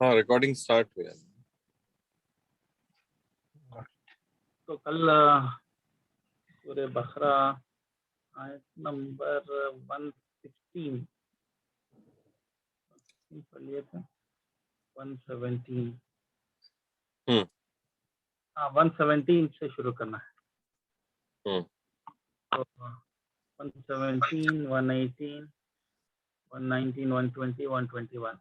हाँ, recording start हुई है। तो कल सूरह बकरा आयत नंबर 116 पढ़ लिए थे। 117 हाँ 117 से शुरू करना है। तो 117, 118, 119, 120, 121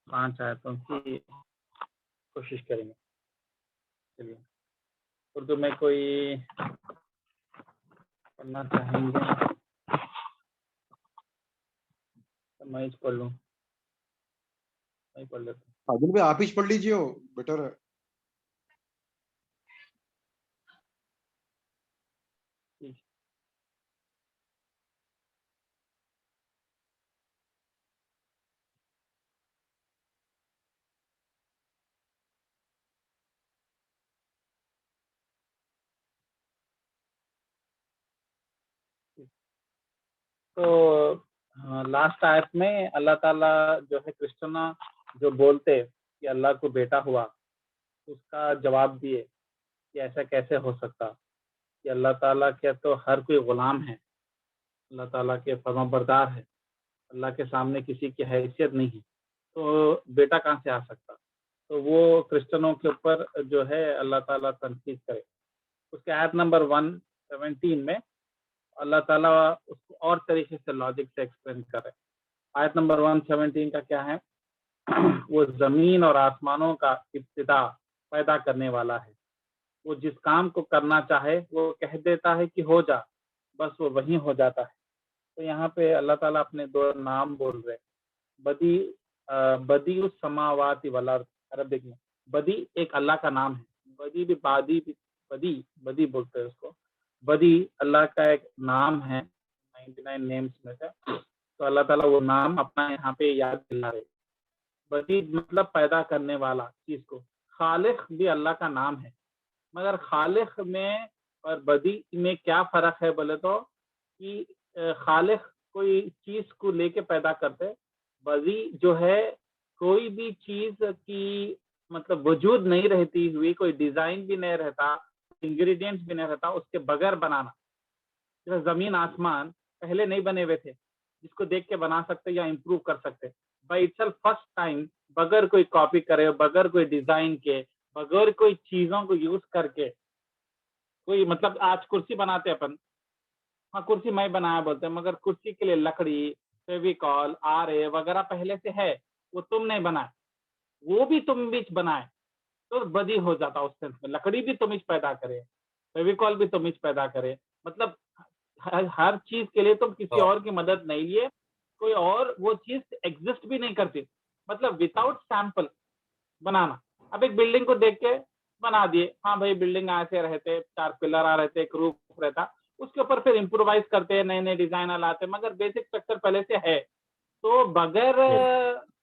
पांच आयतों की कोशिश करेंगे। चलिए, उर्दू में कोई पढ़ना चाहेंगे तो मैं पढ़ लूँ? मैं पढ़ लेता हूँ। आदिल भाई आप ही पढ़ लीजिए, वो बेटर है। ठीक। तो लास्ट आयत में अल्लाह ताला जो है क्रिश्चियन जो बोलते कि अल्लाह को बेटा हुआ, उसका जवाब दिए कि ऐसा कैसे हो सकता कि अल्लाह ताला के तो हर कोई गुलाम है, अल्लाह ताला के फरमाबरदार है, अल्लाह के सामने किसी की हैसियत नहीं है, तो बेटा कहाँ से आ सकता। तो वो क्रिश्चियनों के ऊपर जो है अल्लाह ताला तनकीद करे। उसके आयत नंबर 117 में अल्लाह ताला उसको और तरीके से लॉजिक से एक्सप्लेन करे। आयत नंबर 117 का क्या है? वो जमीन और आसमानों का इब्तिदा पैदा करने वाला है। वो जिस काम को करना चाहे वो कह देता है कि हो जा, बस वो वहीं हो जाता है। तो यहाँ पे अल्लाह ताला अपने दो नाम बोल रहे, बदी बदी उस समावाति वल अर्द। अरबिक में बदी एक अल्लाह का नाम है, बदी भी बादी भी बदी बदी बोलते हैं उसको। बदी अल्लाह का एक नाम है 99 नेम्स में से। तो अल्लाह ताला वो नाम अपना यहाँ पे याद दिला रहे। बदी मतलब पैदा करने वाला चीज को। खालिक भी अल्लाह का नाम है, मगर खालिक में और बदी में क्या फर्क है बोले तो कि खालिक कोई चीज को लेके पैदा करते, बदी जो है कोई भी चीज की मतलब वजूद नहीं रहती हुई, कोई डिजाइन भी नहीं रहता, इंग्रेडिएंट्स भी नहीं रहता, उसके बगैर बनाना। जैसे जमीन आसमान पहले नहीं बने हुए थे जिसको देख के बना सकते या इम्प्रूव कर सकते, बाई इटसेल्फ फर्स्ट टाइम, बगैर कोई कॉपी करे, बगैर कोई डिजाइन के, बगैर कोई चीजों को यूज करके। कोई मतलब आज कुर्सी बनाते अपन, हाँ कुर्सी मैं बनाया बोलते हैं, मगर कुर्सी के लिए लकड़ी, फेविकॉल, आरे वगैरह पहले से है, वो तुम नहीं बनाए, वो भी तुम बीच बनाए, तो बदी हो जाता उस सेंस में। लकड़ी भी तुम पैदा करे, फेविकॉल भी तुम पैदा करे, मतलब हर चीज के लिए तुम किसी और की मदद नहीं लिए, कोई और वो चीज एग्जिस्ट भी नहीं करती, मतलब विदाउट सैंपल बनाना। अब एक बिल्डिंग को देख के बना दिए, हाँ भाई बिल्डिंग ऐसे रहते, 4 पिलर आ रहते, एक रूफ रहता, उसके ऊपर फिर इम्प्रोवाइज करते हैं, नए नए डिजाइन लाते, मगर बेसिक स्ट्रक्चर पहले से है। तो बगैर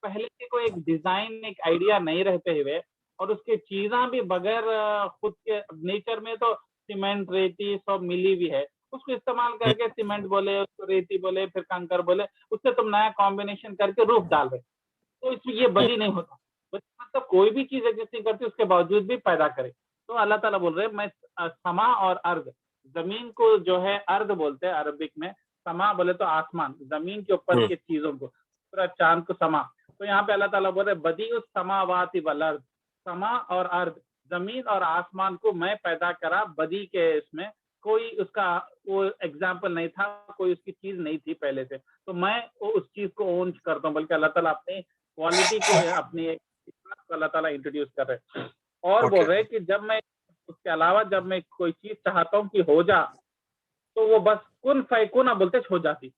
पहले से कोई एक डिजाइन, एक आइडिया नहीं रहते हुए, और उसकी चीजा भी बगैर खुद के नेचर में तो सीमेंट रेती सब मिली भी है, उसको इस्तेमाल करके सीमेंट बोले, उसको रेती बोले, फिर कंकर बोले, उससे तुम नया कॉम्बिनेशन करके रूफ डाल रहे, तो इसमें ये बदी नहीं होता। मतलब कोई भी चीज एग्जिस्ट नहीं करती, उसके बावजूद भी पैदा करे। तो अल्लाह ताला बोल रहे मैं समा और अर्द, जमीन को जो है अर्द बोलते हैं अरबिक में, समा बोले तो आसमान, जमीन के ऊपर के चीजों को, पूरा चांद को समा। तो यहाँ पे अल्लाह ताला बोल रहे बदी उस समावाति वल अर्द, समा और अर्द, जमीन और आसमान को मैं पैदा करा। बदी के इसमें कोई उसका वो एग्जाम्पल नहीं था, कोई उसकी चीज नहीं थी पहले से, तो मैं उस चीज को ओन करता हूँ। बल्कि अल्लाह ताला अपनी क्वालिटी को अपनी अल्लाह ताला इंट्रोड्यूस कर रहे और बोल रहे कि जब मैं उसके अलावा जब मैं कोई चीज चाहता हूँ कि हो जा, तो वो बस कुन फयकुन बोलते हो जाती।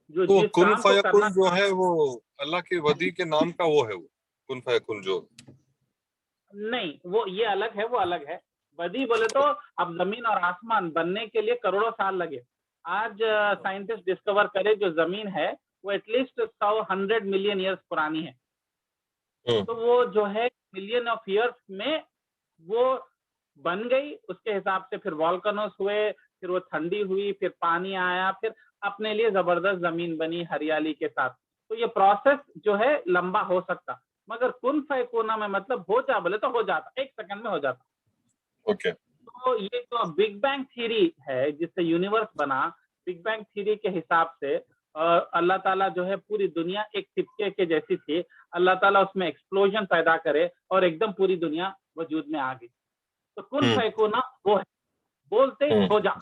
जो तो जिस कुन काम को फयकुन करना जो है वो अल्लाह के वदी के नाम का वो है, वो कुन फयकुन जो नहीं, वो ये अलग है, वो अलग है। वदी बोले तो अब जमीन और आसमान बनने के लिए करोड़ों साल लगे। आज साइंटिस्ट डिस्कवर करे जो जमीन है वो एटलीस्ट 100 मिलियन ईयर्स पुरानी है। तो वो जो है मिलियन ऑफ ईयर्स में वो बन गई, उसके हिसाब से फिर वॉल्केनोस हुए, फिर वो ठंडी हुई, फिर पानी आया, फिर अपने लिए जबरदस्त जमीन बनी हरियाली के साथ। तो ये प्रोसेस जो है लंबा हो सकता, मगर कुन फयकूना में मतलब हो जा बोले तो हो जाता, 1 सेकंड में हो जाता। ओके। तो ये जो बिग बैंग थ्योरी है जिससे यूनिवर्स बना, बिग बैंग थ्योरी के हिसाब से अल्लाह ताला जो है पूरी दुनिया एक सिक्के के जैसी थी, अल्लाह ताला उसमें एक्सप्लोजन पैदा करे और एकदम पूरी दुनिया वजूद में आ गई। तो कुन हम्म। फयकूना वो है, बोलते ही हम्म। हो जा,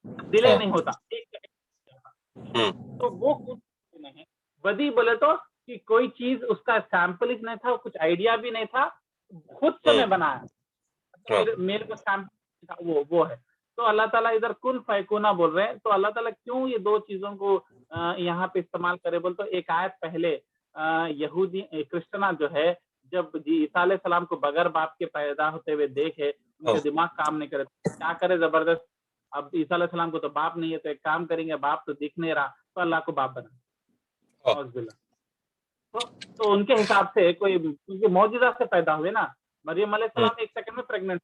डिले हाँ। नहीं होता, 1 सेकंड। हम्म। तो वो कुन फयकून है। वदी बोले तो कि कोई चीज उसका सैंपल ही नहीं था, कुछ आइडिया भी नहीं था, खुद से मैं बनाया। हाँ। मेरे मेरे को सैंपल था, वो है। तो अल्लाह ताला इधर कुन फयकूना बोल रहे हैं, तो अल्लाह ताला क्यों ये 2 चीजों को यहाँ पे इस्तेमाल करे बोल तो एक आयत पहले यहूदी क्रिश्चना जो है जब ईसा अलैहि सलाम को बगैर बाप के पैदा होते हुए देखे, उनका हाँ। दिमाग काम नहीं करे, क्या करे जबरदस्त, अब ईसा अलैहि सलाम को तो बाप नहीं है, तो एक काम करेंगे, बाप तो दिख नहीं रहा, तो अल्लाह को बाप बना। हाँ। औज़ुबिल्लाह। तो उनके हिसाब से कोई क्योंकि मौजूदा से पैदा हुए ना, मरियम अलैहि हम्म। सलाम 1 सेकंड में प्रेग्नेंट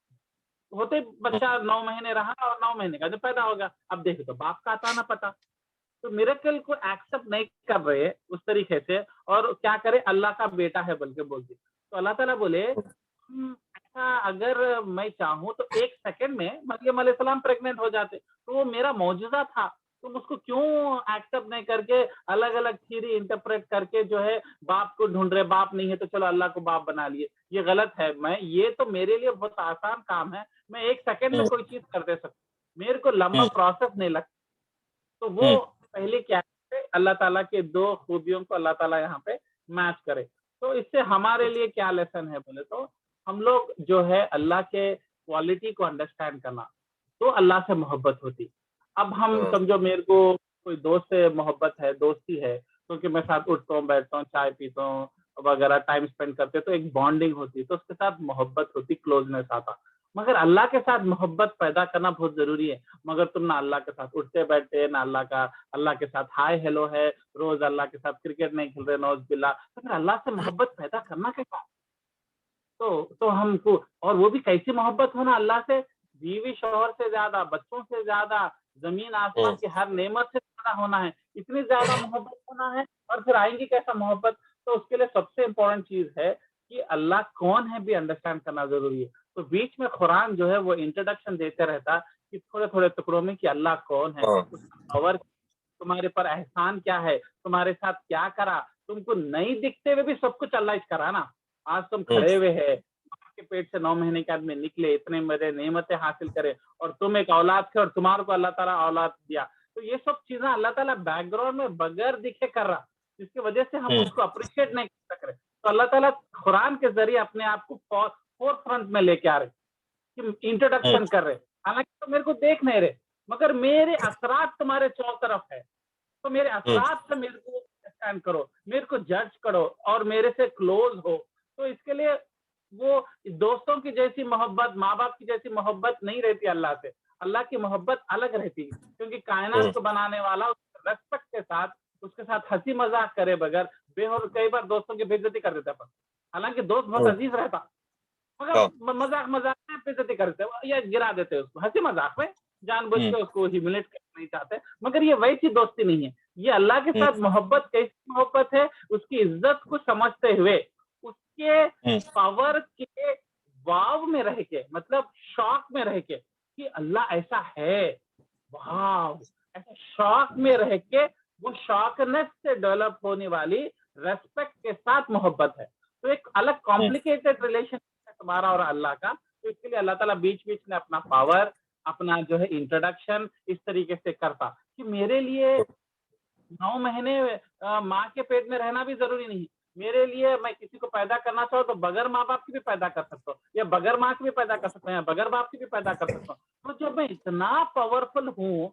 होते ही बच्चा 9 महीने रहा और 9 महीने का जब पैदा हो गया, अब देखो तो बाप का आता ना पता। तो मिरेकल को एक्सेप्ट नहीं कर रहे उस तरीके से और क्या करे अल्लाह का बेटा है बोल के बोलते। तो अल्लाह ताला बोले ऐसा अगर मैं चाहूँ तो 1 सेकंड में मरियम अलैहिस्सलाम प्रेग्नेंट हो जाते। तो वो मेरा मौजूदा था। तुम उसको क्यों एक्सेप्ट नहीं करके अलग-अलग थ्योरी इंटरप्रेट करके जो है बाप को ढूँढ रहे, बाप नहीं है तो चलो अल्लाह को बाप बना लिए। ये गलत है। ये तो मेरे लिए बहुत आसान काम है। मैं 1 सेकंड में कोई चीज़ कर दे सकता हूँ। मेरे को लंबा प्रोसेस नहीं लगता। तो वो पहले क्या है अल्लाह ताला के 2 खूबियों को अल्लाह ताला यहाँ पे मैच करे। तो इससे हमारे लिए क्या लेसन है बोले तो हम लोग जो है अल्लाह के क्वालिटी को अंडरस्टैंड करना, तो अल्लाह से मोहब्बत होती। अब हम हाँ। समझो मेरे को कोई दोस्त से मोहब्बत है, दोस्ती है, क्योंकि मैं साथ उठता हूँ, बैठता हूँ, चाय पीता हूँ वगैरह टाइम स्पेंड करते हैं, तो एक बॉन्डिंग होती है, तो उसके साथ मोहब्बत होती, क्लोजनेस आता। मगर अल्लाह के साथ मोहब्बत पैदा करना बहुत ज़रूरी है। मगर तुम ना अल्लाह के साथ उठते-बैठते, ना अल्लाह के साथ हाय हेलो है, रोज़ अल्लाह के साथ क्रिकेट नहीं खेल रहे, नौज़ुबिल्लाह। तो फिर अल्लाह से मोहब्बत पैदा करना कैसा? तो हमको और वो भी कैसी मोहब्बत हो ना अल्लाह से, बीवी शौहर से ज़्यादा, बच्चों से ज़्यादा, ज़मीन आसमान की हर नेमत से ज़्यादा होना है, इतनी ज़्यादा मोहब्बत होना है और फिर आएगी कैसा मोहब्बत? तो उसके लिए सबसे इम्पोर्टेंट चीज़ है कि अल्लाह कौन है भी अंडरस्टैंड करना ज़रूरी है। तो बीच में कुरान जो है वो इंट्रोडक्शन देते रहता कि थोड़े-थोड़े टुकड़ों में कि अल्लाह कौन है, हाँ। उसका पावर, तुम्हारे पर एहसान क्या है, तुम्हारे साथ क्या करा, तुमको नहीं दिखते हुए भी सब कुछ अल्लाह ही करा ना। आज तुम खड़े हुए हैं, माँ के पेट से 9 महीने के आदमी निकले, इतने बड़े नेमतें हासिल करे और तुम एक औलाद थे और तुम्हारे को अल्लाह ताला औलाद दिया। तो ये सब चीज़ें अल्लाह ताला बैकग्राउंड में बगैर दिखे कर रहा, जिसकी वजह से हम उसको अप्रिशिएट नहीं कर सक रहे। तो अल्लाह ताला कुरान के ज़रिए अपने आप को फोर फ्रंट में लेके आ रहे, कि इंट्रोडक्शन कर रहे। हालाँकि तुम मेरे को देख नहीं रहे, मगर मेरे असरात तुम्हारे चारों तरफ है। तो मेरे असरात से मेरे को अंडरस्टैंड करो, मेरे को जज करो और मेरे से क्लोज हो। तो इसके लिए वो दोस्तों की जैसी मोहब्बत, माँ-बाप की जैसी मोहब्बत नहीं रहती अल्लाह से। अल्लाह की मोहब्बत अलग रहती है, क्योंकि कायनात को बनाने वाला उसके रिस्पेक्ट के साथ, उसके साथ हँसी-मज़ाक करे बगैर कई बार दोस्तों की बेइज्जती कर देता है अपन। हालाँकि दोस्त बहुत अजीज रहता, मगर हाँ। मज़ाक-मज़ाक में बेइज्जती कर देते हैं या गिरा देते हैं उसको, हँसी-मज़ाक में जानबूझ के उसको ह्यूमिलेट करना नहीं चाहते, मगर ये वैसी दोस्ती नहीं है। ये अल्लाह के साथ मोहब्बत कैसी मोहब्बत है, उसकी इज़्ज़त को समझते हुए, उसके पावर के वाव में रह के मतलब शॉक में रह के कि अल्लाह ऐसा है, वॉव! ऐसे शॉक में रह के वो शॉकनेस से डेवलप होने वाली रिस्पेक्ट के साथ मोहब्बत है। तो एक अलग कॉम्प्लिकेटेड रिलेशन है तुम्हारा और अल्लाह का। तो इसके लिए अल्लाह ताला बीच-बीच में अपना पावर, अपना जो है इंट्रोडक्शन इस तरीके से करता कि मेरे लिए 9 महीने माँ के पेट में रहना भी ज़रूरी नहीं है। मेरे लिए मैं किसी को पैदा करना चाहूँ तो बगैर माँ-बाप की भी पैदा कर सकता हूँ या बगैर माँ की भी पैदा कर सकता हूँ या बगैर बाप की भी पैदा कर सकता हूँ। तो जब मैं इतना पावरफुल हूँ,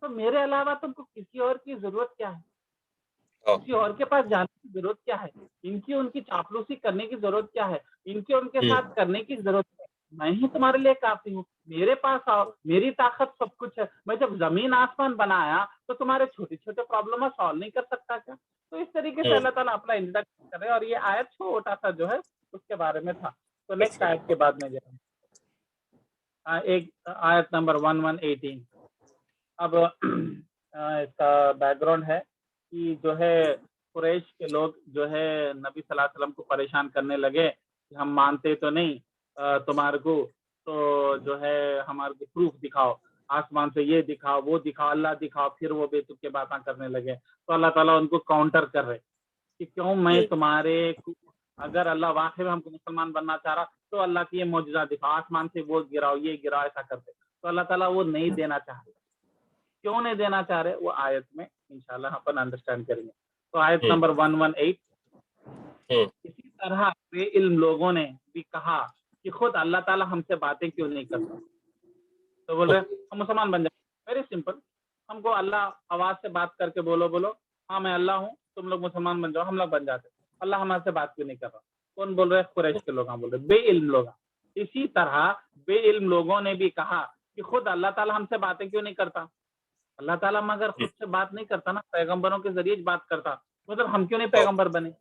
तो मेरे अलावा तुमको किसी और की ज़रूरत क्या है? किसी और के पास जाने की ज़रूरत क्या है? इनकी उनकी चापलूसी करने की ज़रूरत क्या है? इनके उनके साथ करने की ज़रूरत क्या है? मैं ही तुम्हारे लिए काफ़ी हूँ। मेरे पास आओ, मेरी ताकत सब कुछ है। मैं जब ज़मीन आसमान बनाया, तो तुम्हारे छोटे-छोटे प्रॉब्लम सॉल्व नहीं कर सकता क्या? तो इस तरीके से अल्लाह ताला अपना इंट्रोडक्शन कर रहे हैं और ये आयत छोटा-सा जो है, उसके बारे में था। तो नेक्स्ट आयत के बाद में जाएँ। एक आयत नंबर 1118 अब इसका बैकग्राउंड है कि जो है कुरैश के लोग जो है नबी सल्लल्लाहु अलैहि वसल्लम को परेशान करने लगे कि हम मानते तो नहीं तुम्हारे को, तो जो है हमारे को प्रूफ दिखाओ, आसमान से ये दिखाओ वो दिखाओ अल्लाह दिखाओ, फिर वो बेतुके बातें करने लगे। तो अल्लाह ताला उनको काउंटर कर रहे कि क्यों मैं तुम्हारे, अगर अल्लाह वाकई में हमको मुसलमान बनना चाह रहा तो अल्लाह की ये मौजूदा दिखाओ, आसमान से वो गिराओ ये गिराओ, ऐसा करते। तो अल्लाह ताला वो नहीं देना चाह रहे। क्यों नहीं देना चाह रहे वो आयत में इंशाल्लाह अपन अंडरस्टैंड करेंगे। तो आयत नंबर 118, इसी तरह बेइल्म लोगों ने भी कहा कि खुद अल्लाह ताला हमसे बातें क्यों नहीं करता। तो बोल रहे हम मुसलमान बन जाए, वेरी सिंपल, हमको अल्लाह आवाज से बात करके बोलो हाँ मैं अल्लाह हूँ, तुम लोग मुसलमान बन जाओ, हम लोग बन जाते। अल्लाह हमारे से बात क्यों नहीं कर रहा? कौन बोल रहे? कुरैश के लोग बोल रहे, बेइल्म लोग। इसी तरह बेइल्म लोगों ने भी कहा कि खुद अल्लाह ताला हमसे बातें क्यों नहीं करता। अल्लाह ताला मगर खुद से बात नहीं करता ना, पैगंबरों के जरिए बात करता, मतलब हम क्यों नहीं पैगंबर बने?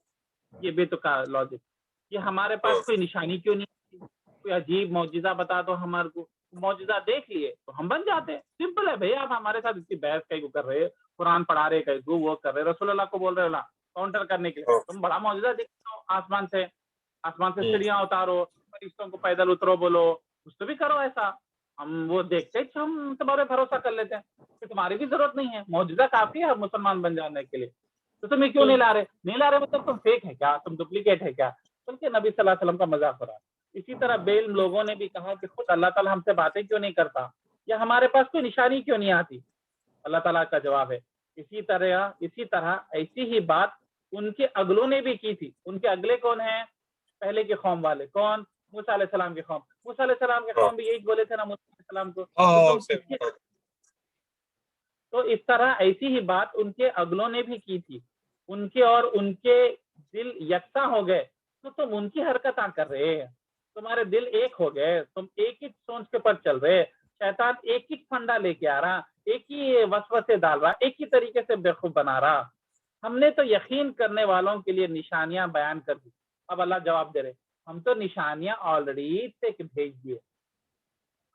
ये बेतुका लॉजिक। ये हमारे पास कोई निशानी क्यों नहीं, कोई अजीब मौजिजा बता दो हमारे को, मौजिजा देख लिए तो हम बन जाते। सिंपल है भैया, आप हमारे साथ इतनी बहस कहीं को कर रहे, कुरान पढ़ा रहे कहीं को, वो कर रहे, रसूलुल्लाह को बोल रहे हो काउंटर करने के लिए, तुम बड़ा मौजिजा दिखाओ, आसमान से सीढ़ियां उतारो, फरिश्तों को पैदल उतरो, बोलो कुछ तो भी करो ऐसा। हम वो देखते हम तुम्हारे भरोसा कर लेते हैं कि तुम्हारी भी जरूरत नहीं है, मौजूदा काफी है मुसलमान बन जाने के लिए। तो तुम्हें क्यों नहीं ला रहे मतलब तुम फेक है क्या, तुम डुप्लीकेट है क्या? बल्कि नबी सल्लल्लाहु अलैहि वसल्लम का मजाक हो रहा है। इसी तरह बेइल्म लोगों ने भी कहा कि खुद अल्लाह ताला हमसे बातें क्यों नहीं करता, या हमारे पास कोई निशानी क्यों नहीं आती। अल्लाह ताला का जवाब है इसी तरह ऐसी ही बात उनके अगलों ने भी की थी। उनके अगले कौन है? पहले के कौम वाले। कौन? मूसा अलैहिस्सलाम के कौम। मूसा अलैहिस्सलाम के कौम भी यही बोले थे ना मूसा अलैहिस्सलाम को, तो इस तरह ऐसी ही बात उनके अगलों ने भी की थी। उनके और उनके दिल यकसा हो गए, तो तुम उनकी हरकत कर रहे हैं। तुम्हारे दिल एक हो गए, तुम एक ही सोच के पर चल रहे। शैतान एक ही फंडा लेके आ रहा, एक ही वसवसे डाल रहा, एक ही तरीके से बेवकूफ बना रहा। हमने तो यकीन करने वालों के लिए निशानियां बयान कर दी। अब अल्लाह जवाब दे रहे, हम तो निशानियां ऑलरेडी भेज दिए।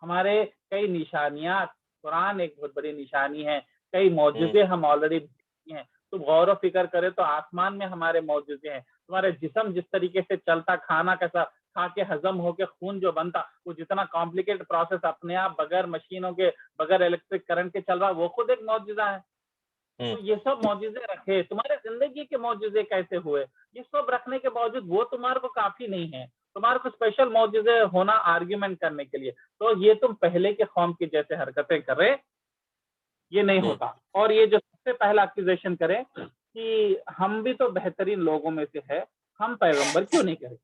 हमारे कई निशानियां, कुरान एक बहुत बड़ी निशानी है, कई मौजूदे हम ऑलरेडी हैं। तुम गौर और फिक्र करे तो आसमान में हमारे मौजूदे हैं। तुम्हारे जिस्म जिस तरीके से चलता, खाना कैसा खा के हजम होके खून जो बनता, वो जितना कॉम्प्लिकेटेड प्रोसेस अपने आप बगैर मशीनों के, बगैर इलेक्ट्रिक करंट के चल रहा, वो खुद एक मौजूदा है। तो ये सब मौजूदे रखे, तुम्हारे जिंदगी के मौजूदे कैसे हुए, ये सब रखने के बावजूद वो तुम्हारे को काफी नहीं है। तुम्हारे को स्पेशल मौजूदे होना आर्ग्यूमेंट करने के लिए, तो ये तुम पहले के कौम की जैसे हरकतें कर रहे, ये नहीं होता। और ये जो सबसे पहला एक्यूजेशन करे कि हम भी तो बेहतरीन लोगों में से है, हम पैगंबर क्यों नहीं करें।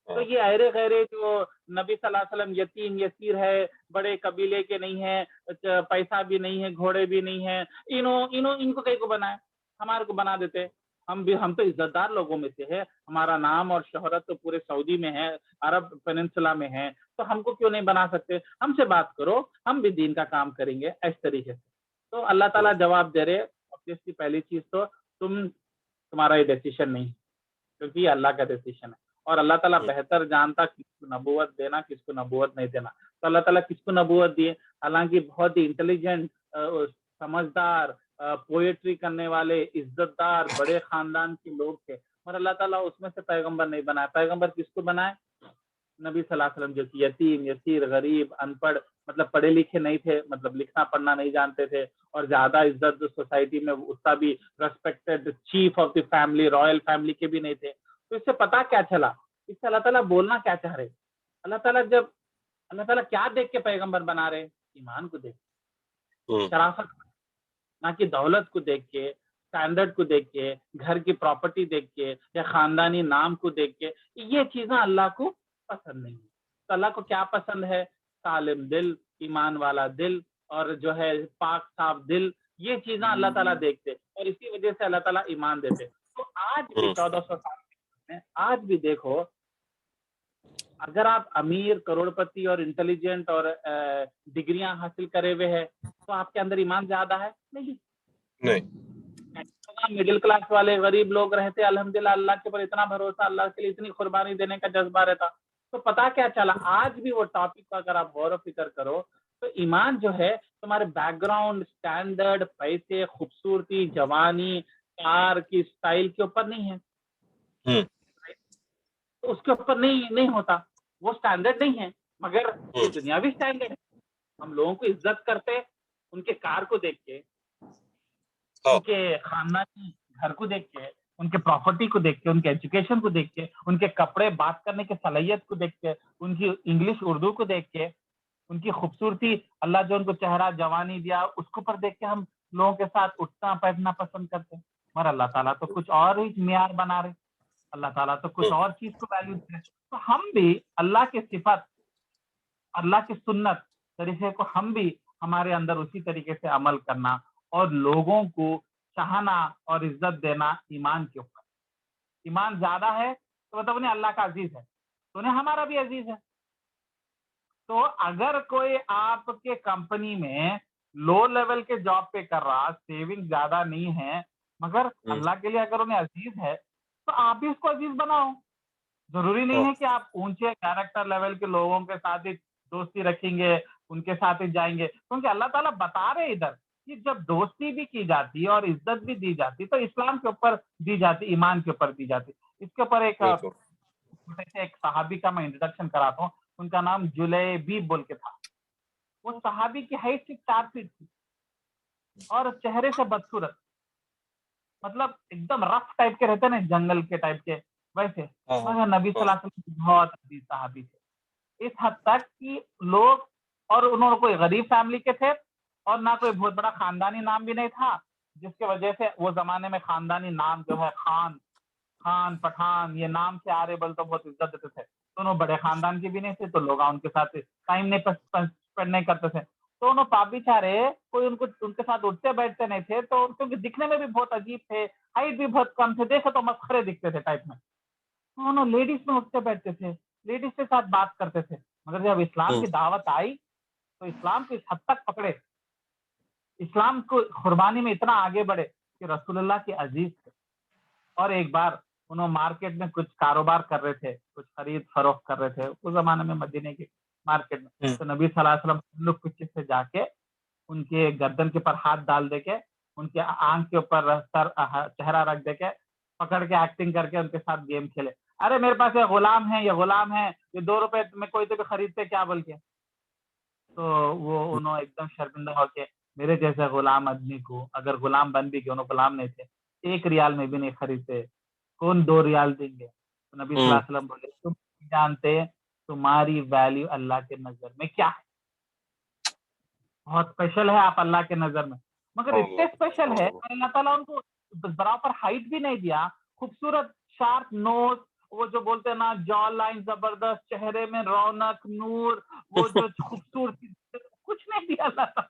तो ये अरे गैरे जो नबी सल्लल्लाहु अलैहि वसल्लम यतीम यसीर है, बड़े कबीले के नहीं है, पैसा भी नहीं है, घोड़े भी नहीं है, इनको कहीं को बनाए, हमारे को बना देते। हम तो इज्जतदार लोगों में से है, हमारा नाम और शोहरत तो पूरे सऊदी में है, अरब पेनिनसुला में है, तो हमको क्यों नहीं बना सकते। हमसे बात करो, हम भी दीन का काम करेंगे इस तरीके से। तो अल्लाह ताला जवाब दे रहे, ऑब्वियसली पहली चीज तो तुम्हारा ये डिसीजन नहीं, क्योंकि अल्लाह का डिसीजन है। और अल्लाह ताला बेहतर जानता किसको नबूवत देना, किसको नबूवत नहीं देना। तो अल्लाह ताला किसको नबूवत दिए, हालांकि बहुत ही इंटेलिजेंट, समझदार, पोएट्री करने वाले, इज्जतदार, बड़े खानदान के लोग थे, और अल्लाह ताला उसमें से पैगंबर नहीं बनाया। पैगंबर किसको बनाए? नबी सल्लल्लाहु अलैहि वसल्लम, जो कि यतीम यसीर, गरीब, अनपढ़, मतलब पढ़े लिखे नहीं थे, मतलब लिखना पढ़ना नहीं जानते थे, और ज्यादा इज्जत जो सोसाइटी में उसका भी respected chief of the family, royal family के भी नहीं थे। तो इससे पता क्या चला, इससे अल्लाह ताला बोलना क्या चाह रहे। अल्लाह ताला क्या देख के पैगंबर बना रहे? ईमान को देख, शराफत, ना कि दौलत को देख के, स्टैंडर्ड को देख के, घर की प्रॉपर्टी देख के, या खानदानी नाम को देख के। ये चीजें अल्लाह को पसंद नहीं है। तो अल्लाह को क्या पसंद है? सालिम दिल, ईमान वाला दिल, और जो है पाक साफ दिल। ये चीजें अल्लाह ताला देखते, और इसी वजह से अल्लाह ताला ईमान देते। तो आज भी 1400 साल में, आज भी देखो, अगर आप अमीर, करोड़पति और इंटेलिजेंट और डिग्रियां हासिल करे हुए हैं, तो आपके अंदर ईमान ज्यादा है? नहीं। मिडिल क्लास वाले गरीब लोग रहते, अल्हम्दुलिल्लाह, अल्लाह के ऊपर इतना भरोसा, अल्लाह के लिए इतनी कुर्बानी देने का जज्बा रहता। तो पता क्या चला, आज भी वो टॉपिक पर अगर आप गौर फिक्र करो, तो ईमान जो है तुम्हारे बैकग्राउंड, स्टैंडर्ड, पैसे, खूबसूरती, जवानी, कार की स्टाइल के ऊपर नहीं है, हम्म। तो उसके ऊपर नहीं होता, वो स्टैंडर्ड नहीं है। मगर ये दुनियावी स्टैंडर्ड है। हम लोगों को इज्जत करते उनके कार को देख के, हाँ। उनके खानदानी घर को देख के, उनके प्रॉपर्टी को देख के, उनके एजुकेशन को देख के, उनके कपड़े बात करने की सलाहियत को देख के, उनकी इंग्लिश उर्दू को देख के, उनकी खूबसूरती, अल्लाह जो उनको चेहरा जवानी दिया उसको पर देख के हम लोगों के साथ उठना बैठना पसंद करते हैं। मगर अल्लाह ताला तो कुछ और ही मियार बना रहे, अल्लाह ताला तो कुछ और चीज को वैल्यू दे रहे। तो हम भी अल्लाह की सिफत, अल्लाह की सुन्नत तरीके को हम भी हमारे अंदर उसी तरीके से अमल करना और लोगों को चाहना और इज्जत देना ईमान के ऊपर। ईमान ज्यादा है तो मतलब उन्हें अल्लाह का अजीज है, तो उन्हें हमारा भी अजीज है। तो अगर कोई आपके कंपनी में लो लेवल के जॉब पे कर रहा, सेविंग ज्यादा नहीं है, मगर अल्लाह के लिए अगर उन्हें अजीज है तो आप भी उसको अजीज बनाओ। जरूरी नहीं है कि आप ऊंचे कैरेक्टर लेवल के लोगों के साथ ही दोस्ती रखेंगे, उनके साथ ही जाएंगे, क्योंकि अल्लाह ताला बता रहे इधर कि जब दोस्ती भी की जाती है और इज्जत भी दी जाती तो इस्लाम के ऊपर दी जाती, ईमान के ऊपर दी जाती। इसके ऊपर एक बिल्कुल। छोटे से एक सहाबी का मैं इंट्रोडक्शन कराता हूँ। उनका नाम जुलैबीब बोल के था। वो सहाबी की हाइट सिर्फ 4 फीट थी और चेहरे से बदसूरत, मतलब एकदम रफ टाइप के रहते ना, जंगल के टाइप के वैसे। हाँ, हाँ, मगर नबी सल्लल्लाहु अलैहि वसल्लम के बहुत अजीज सहाबी थे, इस हद तक कि लोग, और उन्होंने कोई गरीब फैमिली के थे और ना कोई बहुत बड़ा खानदानी नाम भी नहीं था, जिसके वजह से वो जमाने में खानदानी नाम जो है खान, खान पठान, ये नाम से आ रहे बोल तो बहुत इज्जत देते थे। दोनों बड़े खानदान के भी नहीं थे, तो लोग उनके साथ टाइम नहीं स्पेंड नहीं करते थे। तो उन्होंने पाप बिचारे कोई उनको उनके साथ उठते बैठते नहीं थे, तो क्योंकि दिखने में भी बहुत अजीब थे, हाइट भी बहुत कम थे, देखे तो मस्खरे दिखते थे टाइप में। तो उन्होंने लेडीज में उठते बैठते थे, लेडीज के साथ बात करते थे। मगर जब इस्लाम की दावत आई तो इस्लाम को इस हद तक पकड़े, इस्लाम को कुर्बानी में इतना आगे बढ़े कि रसूलुल्लाह के अजीज थे। और एक बार उन्होंने मार्केट में कुछ कारोबार कर रहे थे, कुछ खरीद फरोख्त कर रहे थे उस जमाने में मदीने के मार्केट में। तो नबी सल्लल्लाहु अलैहि वसल्लम लोग पीछे से जाके उनके गर्दन के ऊपर हाथ डाल देके, उनके आंख के ऊपर सर चेहरा रख देके, पकड़ के एक्टिंग करके उनके साथ गेम खेले। अरे मेरे पास ये गुलाम है, ये गुलाम है, ये 2 रुपए में कोई तो भी खरीदते क्या बोल के। तो वो उन्होंने एकदम शर्मिंदा होके, मेरे जैसे गुलाम आदमी को अगर गुलाम बन भी गए, उन्होंने गुलाम नहीं थे, 1 रियाल में भी नहीं खरीदते, कौन 2 रियाल देंगे। तो नबी सल्लल्लाहु अलैहि वसल्लम बोले, तुम जानते तुम्हारी वैल्यू अल्लाह के नजर में क्या है, बहुत स्पेशल है आप अल्लाह के नजर में। मगर इतने स्पेशल है अल्लाह ताला उनको बराबर हाइट भी नहीं दिया, खूबसूरत शार्प नोज, वो जो बोलते हैं ना जॉ लाइन जबरदस्त, चेहरे में रौनक नूर, वो जो खूबसूरती, कुछ नहीं दिया अल्लाह ताला,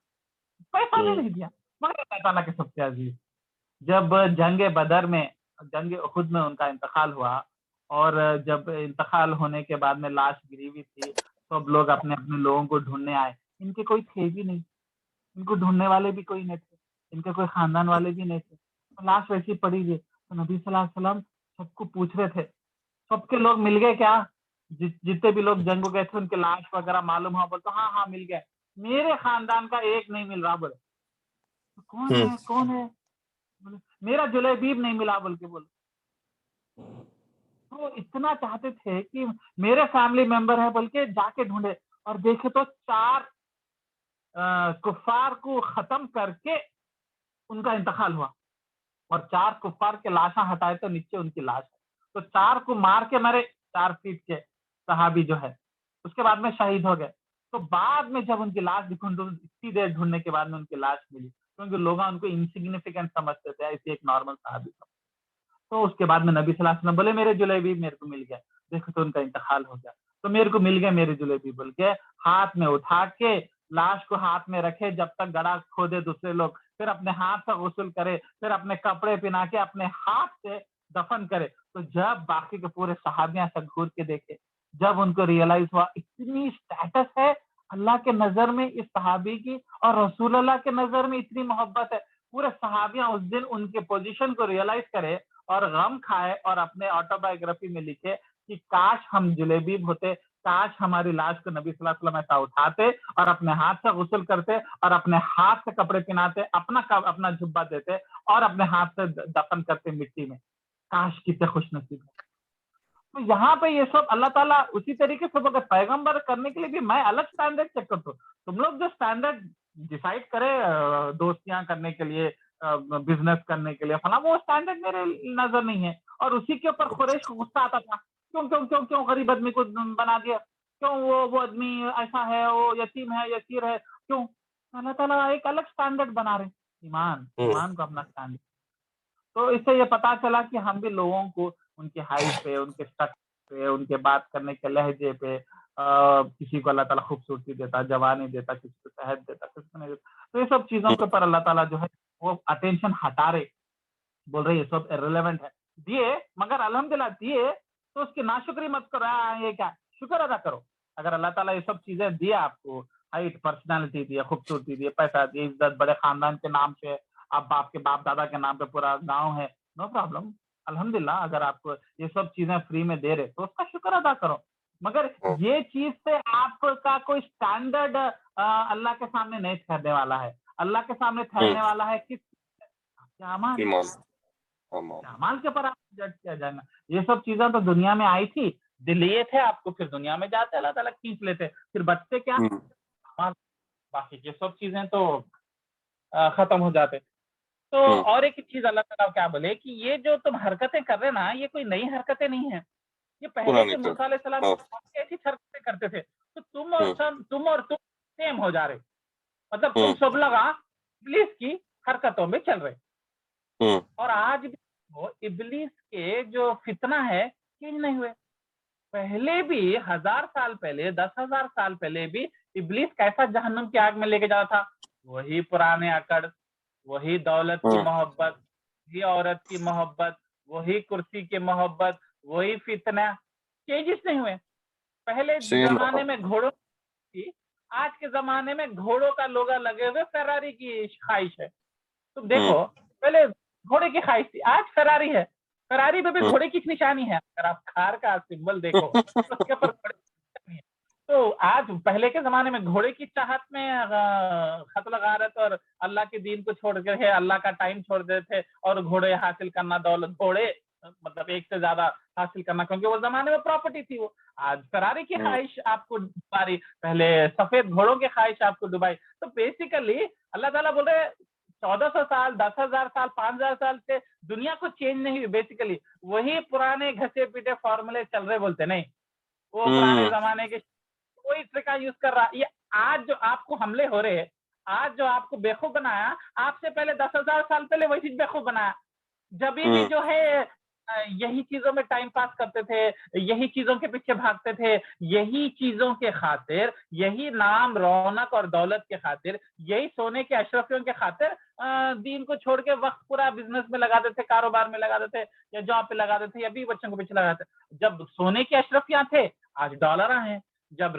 पैसा भी नहीं दिया। मगर अल्लाह ताला के सबसे अजीज, जब जंग बदर में, जंग उहुद में उनका इंतकाल हुआ, और जब इंतकाल होने के बाद में लाश गिरी हुई थी, सब लोग अपने अपने लोगों को ढूंढने आए, इनके कोई थे भी नहीं, इनको ढूंढने वाले भी कोई नहीं थे, इनके कोई खानदान वाले भी नहीं थे, तो लाश वैसी पड़ी हुई। तो नबी सल्लल्लाहु अलैहि वसल्लम सबको पूछ रहे थे, सबके लोग मिल गए क्या, जितने भी लोग जंग गए थे उनके लाश वगैरह मालूम हुआ, बोलते हाँ हाँ मिल गए, मेरे खानदान का एक नहीं मिल रहा। बोले तो कौन है, कौन है, बोले मेरा जुलैबीब नहीं मिला बोल के बोले। तो इतना चाहते थे कि मेरे फैमिली मेंबर है बोल के जाके ढूंढे, और देखे तो 4 कुफार को खत्म करके उनका इंतकाल हुआ, और 4 कुफार के लाशा हटाए तो नीचे उनकी लाश है। तो 4 को मार के मरे, 4 फीट के सहाबी जो है, उसके बाद में शहीद हो गए। तो बाद में जब उनकी लाश इतनी देर ढूंढने के बाद में उनकी लाश मिली, क्योंकि लोग उनको इनसिग्निफिकेंट समझते थे, ऐसे एक नॉर्मल सहाबी था। तो उसके बाद में नबी सल्लल्लाहु अलैहि वसल्लम बोले मेरे जुलैबीब मेरे को मिल गया, देखो तो उनका इंतकाल हो गया, तो मेरे को मिल गए मेरे जुलैबीब बोल के हाथ में उठा के, लाश को हाथ में रखे, जब तक गड़ा खोदे दूसरे लोग, फिर अपने हाथ से गुस्ल करे, फिर अपने कपड़े पहना के अपने हाथ से दफन करे। तो जब बाकी के पूरे सहाबियां सब घूर के देखे, जब उनको रियलाइज हुआ इतनी स्टेटस है अल्लाह के नजर में इस सहाबी की, और रसूल अल्लाह के नजर में इतनी मोहब्बत है, पूरे सहाबियां उस दिन उनके पोजीशन को रियलाइज करे और गम खाए, और अपने ऑटोबायोग्राफी में लिखे कि काश हम जुलैबीब होते, काश हमारी लाश को नबी सल्लल्लाहु अलैहि वसल्लम ऐसा उठाते और अपने हाथ से गुस्ल करते और अपने हाथ से कपड़े पहनाते, अपना जुब्बा देते और अपने हाथ से दफन करते मिट्टी में। काश कितने खुशनसीब है। तो यहाँ पे ये सब अल्लाह ताला उसी तरीके से अगर पैगंबर करने के लिए भी मैं अलग स्टैंडर्ड चेक करता हूँ। तुम लोग जो स्टैंडर्ड डिसाइड करे दोस्तियां करने के लिए, बिजनेस करने के लिए फला, वो स्टैंडर्ड मेरे नजर नहीं है। और उसी के ऊपर कुरैश को गुस्सा आता था, क्यों क्यों क्यों क्यों गरीब आदमी को बना दिया, क्यों वो आदमी ऐसा है, वो यतीम है, यसीर है, क्यों? अल्लाह ताला एक अलग स्टैंडर्ड बना रहे। ईमान को अपना स्टैंडर्ड। तो इससे ये पता चला कि हम भी लोगों को उनकी हाइट पे, उनके स्ट्रक्चर पे, उनके बात करने के लहजे पे, किसी को अल्लाह ताला खूबसूरती देता, जवानी देता, किसी को सेहत देता, किसी को नहीं देता। तो ये सब चीजों के ऊपर अल्लाह ताला जो है वो अटेंशन हटा रहे, बोल रहे ये सब इररिलेवेंट है। दिए मगर अल्हम्दुलिल्लाह दिए तो उसकी नाशुक्री मत करो। ये क्या, शुक्र अदा करो। अगर अल्लाह ताला ये सब चीजें दिया आपको, हाइट, पर्सनालिटी दी, खूबसूरती दी, पैसा दी, इज्जत, बड़े खानदान के नाम से, आप बाप के बाप दादा के नाम पे पूरा गांव है, नो प्रॉब्लम, अल्हम्दुलिल्लाह। अगर आपको ये सब चीजें फ्री में दे रहे तो उसका शुक्र अदा करो। मगर ये चीज से आपका कोई स्टैंडर्ड अल्लाह के सामने नहीं ठहरने वाला है। अल्लाह के सामने ठहरने वाला है किस अमाल अमाल के ऊपर आप जज किया जाएगा। ये सब चीजें तो दुनिया में आई थी, लिए थे आपको, फिर दुनिया में जाते अल्लाह ताला खींच लेते, फिर बचते क्या अमाल। बाकी ये सब चीजें तो खत्म हो जाते। तो और एक चीज अल्लाह ताला क्या बोले कि ये जो तुम हरकतें कर रहे ना, ये कोई नई हरकतें नहीं है, ये पहले के मूसा अलैहिस्सलाम ऐसी हरकतें करते थे। तो तुम और तुम सेम हो जा रहे, मतलब तुम सब लोग इब्लीस की हरकतों में चल रहे। और आज भी वो इब्लीस के जो फितना है चेंज नहीं हुए। पहले भी 1000 साल पहले, 10,000 साल पहले भी इब्लीस कैसा जहन्नुम की आग में लेके जाता था, वही पुराने अकड़, वही दौलत की मोहब्बत, वही औरत की मोहब्बत, वही कुर्सी की मोहब्बत, वही फितना, चेंजेस नहीं हुए। पहले जमाने में घोड़ों की, आज के जमाने में घोड़ों का लोगा लगे हुए फेरारी की ख्वाहिश है। तुम देखो, पहले घोड़े की ख्वाहिश थी, आज फेरारी है। फेरारी पे भी घोड़े की निशानी है। अगर आप कार का सिंबल देखो तो उसके ऊपर घोड़े की निशानी है। तो आज पहले के जमाने में घोड़े की चाहत में खत लगा रहे थे और अल्लाह के दीन को छोड़ के अल्लाह का टाइम छोड़ देते थे और घोड़े हासिल करना, दौलत, घोड़े मतलब एक से ज्यादा हासिल करना, क्योंकि वो जमाने में प्रॉपर्टी थी वो। आज फरारी की ख्वाहिश आपको डुबारी, पहले सफेद घोड़ों की ख्वाहिश आपको डुबाई। तो बेसिकली अल्लाह ताला बोल रहे 1400 साल, 10,000 साल, 5,000 साल से दुनिया को चेंज नहीं हुई। बेसिकली वही पुराने घसे पीटे फॉर्मूले चल रहे, बोलते नहीं, वो पुराने जमाने के कोई ट्रिका यूज कर रहा। ये आज जो आपको हमले हो रहे हैं, आज जो आपको बेवकूफ बनाया, आपसे पहले 10,000 साल पहले वही चीज बेवकूफ बनाया। जब भी जो है यही चीजों में टाइम पास करते थे, यही चीजों के पीछे भागते थे, यही चीजों के खातिर, यही नाम, रौनक और दौलत के खातिर, यही सोने के अशरफियों के खातिर दीन को छोड़ के वक्त पूरा बिजनेस में लगा देते, कारोबार में लगा देते, या जॉब पे लगा देते, या भी बच्चों को पीछे लगाते। जब सोने के अशरफियां थे, आज डॉलर हैं। जब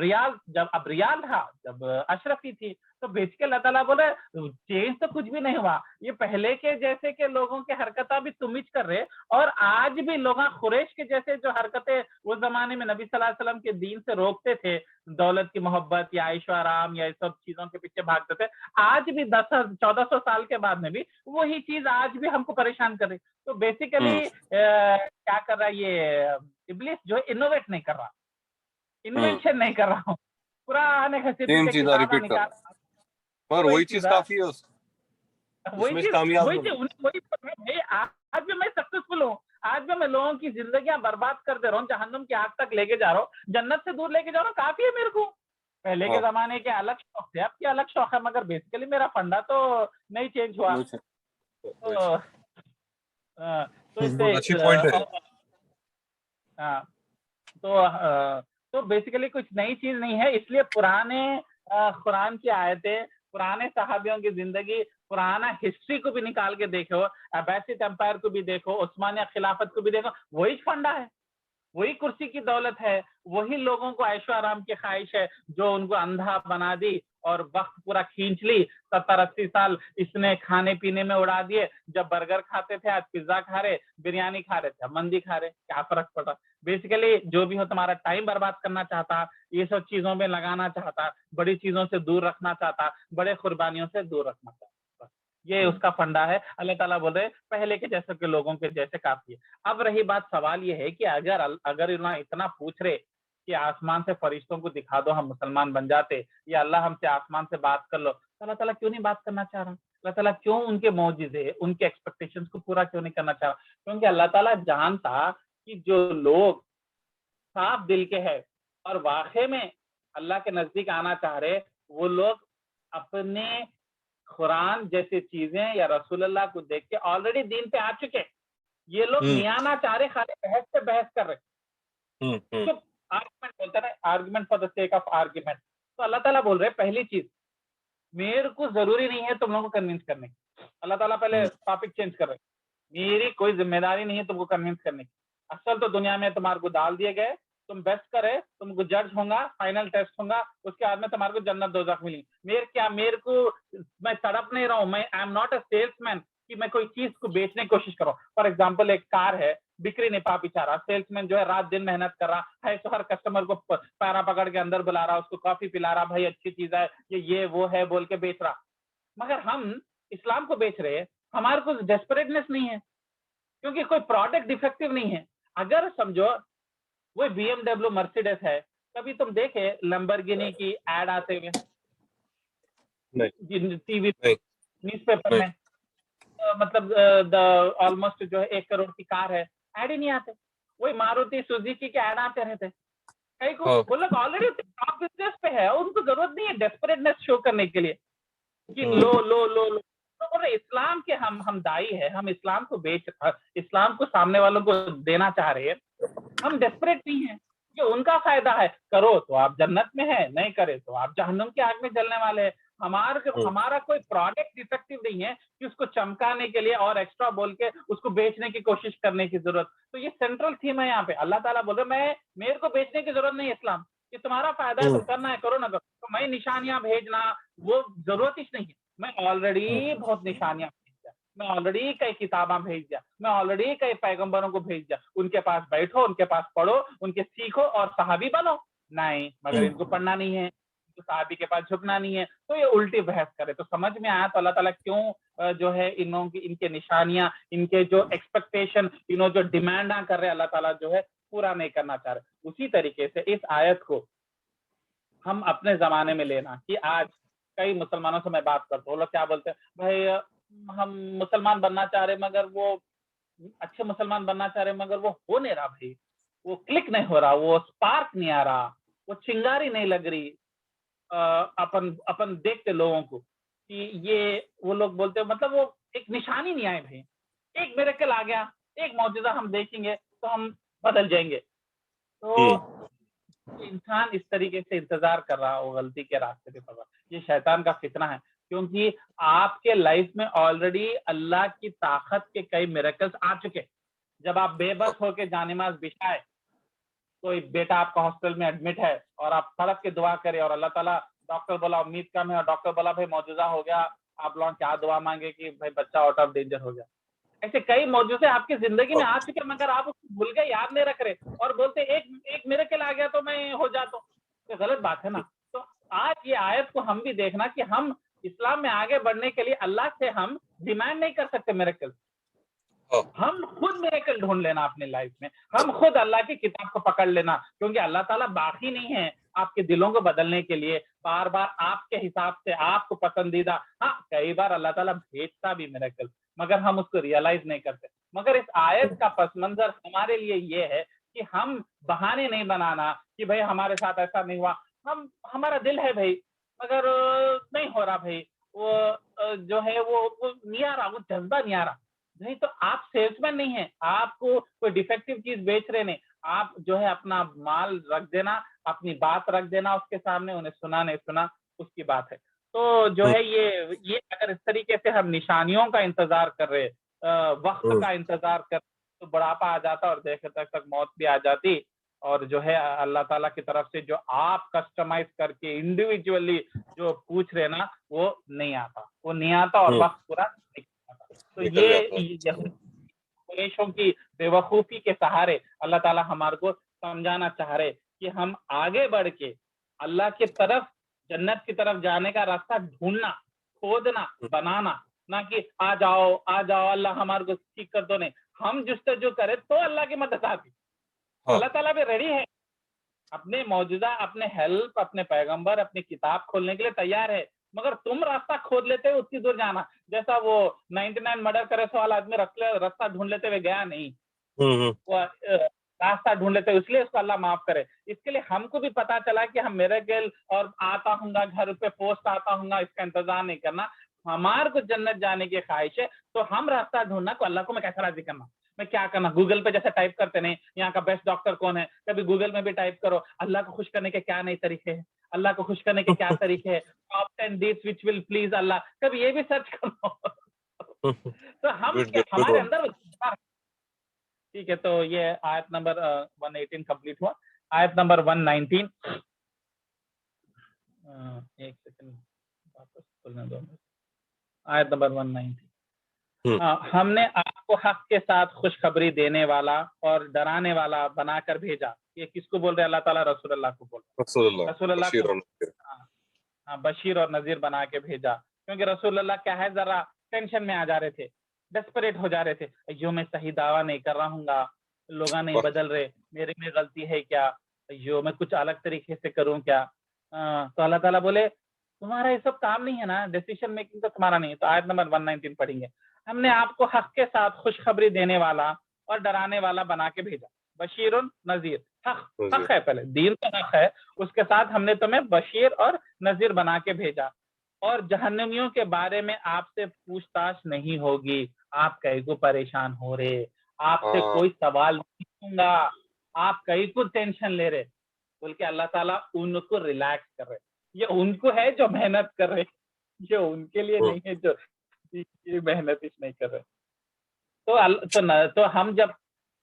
अब रियाल था, जब अशरफी थी। तो बेसिकली अल्लाह ताला बोले चेंज तो कुछ भी नहीं हुआ, ये पहले के जैसे के लोगों के हरकतें भी तुम ही कर रहे। और आज भी लोग कुरैश के जैसे जो हरकतें उस जमाने में नबी सल्लल्लाहु अलैहि वसल्लम के दीन से रोकते थे, दौलत की मोहब्बत या ऐशो आराम या सब चीजों के पीछे भागते थे, आज भी 1400 साल के बाद में भी वही चीज आज भी हमको परेशान कर रही। तो बेसिकली क्या कर रहा है ये इब्लीस, जो इनोवेट नहीं कर रहा, इन्वेंशन नहीं कर रहा हूँ, पुराने घसे सेम पीछे चीज किताबा रिपीट कर निकाल, रहा है, पर वही चीज काफी है वही उसमें चीज कामयाब वही होना। चीज वही भाई, आज भी मैं सक्सेसफुल हूँ, आज भी मैं लोगों की जिंदगियां बर्बाद कर दे रहा हूँ, जहन्नुम की आग तक लेके जा रहा हूँ, जन्नत से दूर लेके जा रहा हूँ, काफी है मेरे को। पहले के जमाने के अलग शौक थे, अब के अलग शौक है, मगर बेसिकली मेरा फंडा तो नहीं चेंज हुआ। तो बहुत अच्छी पॉइंट है। तो बेसिकली कुछ नई चीज नहीं है। इसलिए पुराने कुरान की आयतें, पुराने सहाबियों की जिंदगी, पुराना हिस्ट्री को भी निकाल के देखो, अब्बासिद एम्पायर को भी देखो, उस्मानिया खिलाफत को भी देखो, वही फंडा है, वही कुर्सी की दौलत है, वही लोगों को ऐशो आराम की ख्वाहिश है जो उनको अंधा बना दी और वक्त पूरा खींच ली, 70-80 साल इसने खाने पीने में उड़ा दिए। जब बर्गर खाते थे आज पिज्जा खा रहे, बिरयानी खा रहे थे, मंदी खा रहे, क्या फर्क पड़ा। बेसिकली जो भी हो तुम्हारा टाइम बर्बाद करना चाहता, ये सब चीजों में लगाना चाहता, बड़ी चीजों से दूर रखना चाहता, बड़े कुर्बानियों से दूर रखना चाहता, ये उसका फंडा है। अल्लाह ताला बोल रहे पहले के जैसे के लोगों के जैसे काफी है। अब रही बात, सवाल ये है कि अगर इतना पूछ रहे कि आसमान से फरिश्तों को दिखा दो हम मुसलमान बन जाते, या अल्लाह हमसे आसमान से बात कर लो, तो अल्लाह ताला क्यों नहीं बात करना चाह रहा? अल्लाह ताला क्यों उनके मौजिज़े, उनके एक्सपेक्टेशंस को पूरा क्यों नहीं करना चाह रहा? क्योंकि अल्लाह ताला जानता कि जो लोग साफ दिल के हैं और वाकई में अल्लाह के नजदीक आना चाह रहे, वो लोग अपने कुरान जैसी चीजें या रसूलुल्लाह को देख के ऑलरेडी दीन पे आ चुके। ये लोग नहीं आना चाह रहे, खाली बहस पे बहस कर रहे। चुप, आर्गुमेंट बोलते हैं ना, argument for the sake of argument. तो अल्लाह ताला बोल रहे पहली चीज, मेरे को जरूरी नहीं है तुम लोगों को कन्विंस करने की। अल्लाह ताला पहले टॉपिक चेंज कर रहे, मेरी कोई जिम्मेदारी नहीं है तुमको कन्विंस करने की। असल तो दुनिया में तुम्हारे को डाल दिए गए, तुम बेस्ट करे, तुमको जज होगा, फाइनल टेस्ट होगा, उसके बाद में तुम्हारे को जन्नत दोजख मिली। मेरे को मैं तड़प नहीं रहा हूँ, मैं I am not a salesman कि मैं कोई चीज को बेचने की कोशिश कर रहा हूँ। फॉर एग्जाम्पल एक कार है, बिक्री नहीं पा बेचारा, सेल्समैन जो है रात दिन मेहनत कर रहा है, तो हर कस्टमर को पैरा पकड़ के अंदर बुला रहा, उसको कॉफी पिला रहा, भाई अच्छी चीज है ये वो है बोल के बेच रहा। मगर हम इस्लाम को बेच रहे हैं, हमारे को डेस्परेटनेस नहीं है, क्योंकि कोई प्रोडक्ट डिफेक्टिव नहीं है। अगर समझो वो BMW मर्सिडीज है, कभी तुम देखे लैम्बोर्गिनी की एड आते हुए टीवी न्यूज़पेपर में? मतलब ऑलमोस्ट जो है 1 करोड़ की कार है, एड ही नहीं आते। वही मारुति सुजुकी के एड आते रहते। कई को वो लोग ऑलरेडी टॉप बिजनेस पे है, उनको जरूरत नहीं है डेस्परेटनेस शो करने के लिए कि लो लो लो लो। तो बोले इस्लाम के हम दाई है, हम इस्लाम को इस्लाम को सामने वालों को देना चाह रहे हैं। हम डेस्परेट नहीं है, ये उनका फायदा है। करो तो आप जन्नत में है, नहीं करे तो आप जहन्नुम की आग में जलने वाले हैं। हमारा कोई प्रोडक्ट डिफेक्टिव नहीं है कि उसको चमकाने के लिए और एक्स्ट्रा बोल के उसको बेचने की कोशिश करने की जरूरत। तो ये सेंट्रल थीम है यहाँ पे। अल्लाह ताला बोल रहे मेरे को बेचने की जरूरत नहीं है इस्लाम, कि तुम्हारा फायदा है, तुम करना है करो ना करो। तो मैं निशानियां भेजना वो जरूरत ही नहीं है। मैं ऑलरेडी बहुत निशानियां भेज दिया, मैं ऑलरेडी कई किताबा भेज दिया, मैं ऑलरेडी कई पैगंबरों को भेज दिया। उनके पास बैठो, उनके पास पढ़ो, उनके सीखो और सहाबी बनो। नहीं, मगर इनको पढ़ना नहीं है, तो सहाबी के पास झुकना नहीं है, तो ये उल्टी बहस करे। तो समझ में आया तो अल्लाह ताला क्यों जो है इनके निशानियां, इनके जो एक्सपेक्टेशन, जो डिमांड कर रहे अल्लाह ताला जो है पूरा नहीं करना चाह रहे। उसी तरीके से इस आयत को हम अपने जमाने में लेना कि आज कई मुसलमानों से मैं बात करता हूँ, वो लोग क्या बोलते हैं, भाई हम मुसलमान बनना चाह रहे मगर वो अच्छे मुसलमान बनना चाह रहे मगर वो हो नहीं रहा भाई, वो क्लिक नहीं हो रहा, वो स्पार्क नहीं आ रहा, वो चिंगारी नहीं लग रही। अपन अपन देखते लोगों को कि ये वो लोग बोलते हैं, मतलब वो एक निशानी नहीं आए भाई, एक मिरेकल आ गया, एक मौजूदा हम देखेंगे तो हम बदल जाएंगे। तो इंसान इस तरीके से इंतजार कर रहा हो गलती के रास्ते पे पकड़, ये शैतान का फितना है। क्योंकि आपके लाइफ में ऑलरेडी अल्लाह की ताकत के कई मिरेकल्स आ चुके। जब आप बेबस होके जानेमाज बिछाए, कोई बेटा आपका हॉस्पिटल में एडमिट है और आप तड़प के दुआ करें और अल्लाह ताला, डॉक्टर बोला उम्मीद कम है और डॉक्टर बोला भाई मौजूदा हो गया, आप लोग क्या दुआ मांगे कि भाई बच्चा आउट ऑफ डेंजर हो गया। ऐसे कई मौजूदे आपकी जिंदगी में आ चुके मगर आप उसको भूल गए, याद नहीं रख रहे और बोलते एक मिरेकल आ गया तो मैं हो जाता हूँ। तो गलत बात है ना। तो आज ये आयत को हम भी देखना कि हम इस्लाम में आगे बढ़ने के लिए अल्लाह से हम डिमांड नहीं कर सकते मिरेकल, हम खुद मिरेकल ढूंढ लेना अपनी लाइफ में, हम खुद अल्लाह की किताब को पकड़ लेना। क्योंकि अल्लाह ताला बाकी नहीं है आपके दिलों को बदलने के लिए, बार बार आपके हिसाब से आपको पसंदीदा। हाँ, कई बार अल्लाह ताला भेजता भी मिरेकल मगर हम उसको रियलाइज नहीं करते। मगर इस आयत का पस मंजर हमारे लिए ये है कि हम बहाने नहीं बनाना कि भाई हमारे साथ ऐसा नहीं हुआ, हमारा दिल है भाई मगर नहीं हो रहा भाई, वो जो है वो नहीं आ रहा, वो जज्बा नहीं आ रहा। नहीं तो आप सेल्समैन नहीं है, आपको कोई डिफेक्टिव चीज बेच रहे नहीं, आप जो है अपना माल रख देना, अपनी बात रख देना उसके सामने, उन्हें सुना नहीं सुना उसकी बात है। तो जो है ये अगर इस तरीके से हम निशानियों का इंतजार कर रहे, वक्त का इंतजार कर, तो बुढ़ापा आ जाता और देखे तक मौत भी आ जाती और जो है अल्लाह ताला की तरफ से जो आप कस्टमाइज करके इंडिविजुअली जो पूछ रहे ना, वो नहीं आता, वो नहीं आता और वक्त पूरा निकल आता। तो निकल जाता है। ये कुरैशों की बेवकूफी के सहारे अल्लाह ताला हमारे को समझाना चाह रहे कि हम आगे बढ़ के अल्लाह की तरफ, जन्नत की तरफ जाने का रास्ता ढूंढना, खोदना, बनाना, ना कि आ जाओ अल्लाह हमारे को ठीक कर दो। नहीं, हम जुस्तजू करें तो अल्लाह की मदद आती। हाँ। अल्लाह ताला भी रेडी है, अपने मौजूदा, अपने हेल्प, अपने पैगंबर, अपनी किताब खोलने के लिए तैयार है, मगर तुम रास्ता खोद लेते हो उतनी दूर जाना। जैसा वो 99 मर्डर करे सो वाला आदमी रास्ता ढूंढ लेते हुए गया नहीं, वो रास्ता ढूंढ लेते, इसलिए उसको अल्लाह माफ करे। इसके लिए हमको भी पता चला कि हम मिरेकल और आता हूँगा घर पे, पोस्ट आता हूँगा, इसका इंतजार नहीं करना। हमारे को जन्नत जाने की ख्वाहिश है तो हम रास्ता ढूंढना को अल्लाह को मैं कैसा राजी करना, मैं क्या करना। गूगल पे जैसे टाइप करते नहीं, यहाँ का बेस्ट डॉक्टर कौन है, कभी गूगल में भी टाइप करो अल्लाह को खुश करने के क्या नए तरीके हैं, अल्लाह को खुश करने के क्या तरीके हैं, top 10 deeds which will please Allah, कभी ये भी सर्च करो। तो हम गुड गुड हमारे वन। अंदर, ठीक है। तो ये आयत नंबर 118 कंप्लीट हुआ। आयत नंबर 119, एक सेकंड वापस खोलने दो। आयत नंबर 119, हमने आपको हक के साथ खुशखबरी देने वाला और डराने वाला बनाकर भेजा। ये किसको बोल रहे हैं? अल्लाह ताला रसूलुल्लाह को बोल रहे हैं। रसूलुल्लाह रसूलुल्लाह बशीर को और नज़ीर। बशीर और नजीर बना के भेजा, क्योंकि रसूलुल्लाह क्या है, जरा टेंशन में आ जा रहे थे, डेस्परेट हो जा रहे थे। अयो मैं सही दावा नहीं कर रहा हूँ, लोग नहीं बदल रहे, मेरे में गलती है क्या, अयो मैं कुछ अलग तरीके से करूँ क्या। तो अल्लाह ताला बोले तुम्हारा ये सब काम नहीं है ना, डिसीजन मेकिंग तो तुम्हारा नहीं है। तो आयत नंबर 119 पढ़ेंगे। हमने आपको हक के साथ खुशखबरी देने वाला और डराने वाला बना के भेजा। बशीर और नजीर, हक है, पहले दीन तो हक है, उसके साथ हमने तुम्हें बशीर और नजीर बना के भेजा। और जहन्नमियों के बारे में आपसे पूछताछ नहीं होगी। आप कहीं को परेशान हो रहे, आपसे कोई सवाल नहीं होगा, आप कहीं को टेंशन ले रहे, बोल के अल्लाह ताला उनको रिलैक्स कर रहे। ये उनको है जो मेहनत कर रहे, ये उनके लिए नहीं है जो ये मेहनत नहीं कर रहे। तो हम जब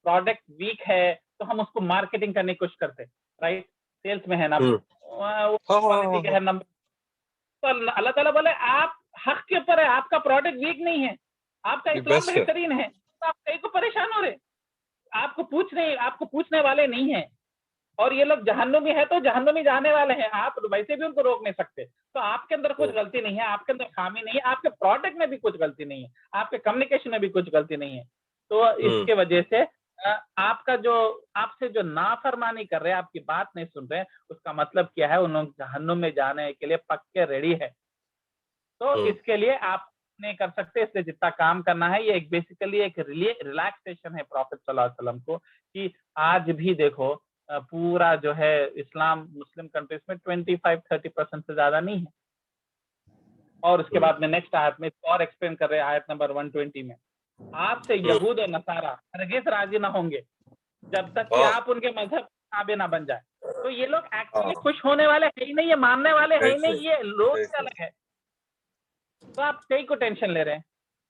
प्रोडक्ट वीक है तो हम उसको मार्केटिंग करने की कोशिश करते हैं, राइट। सेल्स में है ना, क्वालिटी का है नंबर। तो अल्लाह ताला बोले आप हक के ऊपर है, आपका प्रोडक्ट वीक नहीं है, आपका इस्लाम बेहतरीन है, तो आप कहीं को परेशान हो रहे, आपको पूछने वाले नहीं है। और ये लोग जहन्नुमी है तो जहन्नुमी जाने वाले हैं, आप वैसे भी उनको रोक नहीं सकते। तो आपके अंदर कुछ गलती नहीं है, आपके अंदर खामी नहीं है, आपके प्रोडक्ट में भी कुछ गलती नहीं है, आपके कम्युनिकेशन में भी कुछ गलती नहीं है। तो इसके वजह से आपका जो आपसे जो नाफरमानी कर रहे हैं, आपकी बात नहीं सुन रहे हैं, उसका मतलब क्या है, उन लोग जहन्नुम में जाने के लिए पक्के रेडी है। तो इसके लिए आप नहीं कर सकते, इसलिए जितना काम करना है, ये एक बेसिकली एक रिलैक्सेशन है प्रॉफिट सल्लल्लाहु अलैहि वसल्लम को, कि आज भी देखो पूरा जो है इस्लाम मुस्लिम कंट्रीज में 25-30% से ज्यादा नहीं है। और उसके बाद में नेक्स्ट आयत में और एक्सप्लेन कर रहे हैं, आयत नंबर 120 में, आपसे यहूद और नसारा हरगिज़ राजी ना होंगे जब तक कि आप उनके मजहब ताबे ना बन जाए। तो ये लोग एक्चुअली खुश होने वाले है ही नहीं, ये मानने वाले है ही नहीं, ये लोग अलग है। तो आप कई को टेंशन ले रहे हैं,